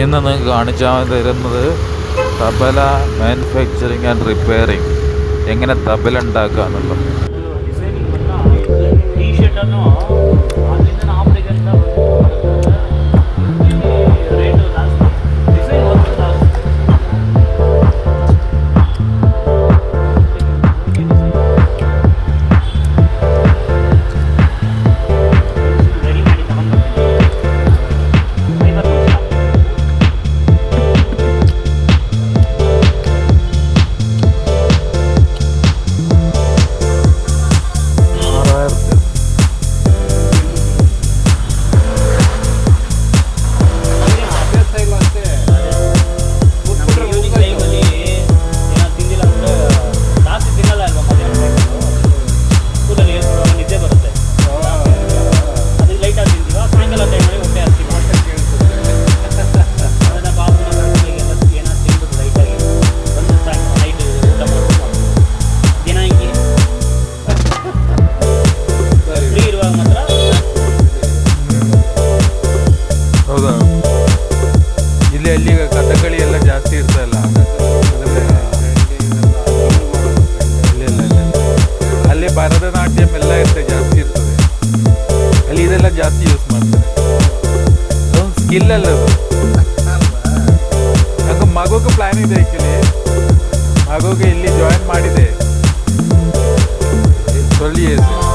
ഇന്ന് നിങ്ങൾക്ക് കാണിച്ചാൽ തരുന്നത് തബല മാനുഫാക്ചറിങ് ആൻഡ് റിപ്പയറിങ്, എങ്ങനെ തബല ഉണ്ടാക്കുക എന്നുള്ളത്. ಹೌದಾ, ಅಲ್ಲಿ ಕಥಕಳಿ ಎಲ್ಲ ಜಾಸ್ತಿ ಇರ್ತಲ್ಲ, ಅಲ್ಲಿ ಭರತನಾಟ್ಯಂ ಎಲ್ಲ ಇರ್ತದೆ, ಜಾಸ್ತಿ ಇರ್ತದೆ ಅಲ್ಲಿ, ಇದೆಲ್ಲ ಜಾಸ್ತಿ ಯೂಸ್ ಮಾಡ್ತಾರೆ. ಅದೊಂದು ಸ್ಕಿಲ್ ಅಲ್ಲ ಅದು. ನಂಗೆ ಮಗುಗೆ ಪ್ಲಾನ್ ಇದೆ, ಆ್ಯಕ್ಚುಲಿ ಮಗುಗೆ ಇಲ್ಲಿ ಜಾಯಿನ್ ಮಾಡಿದೆ 12 years.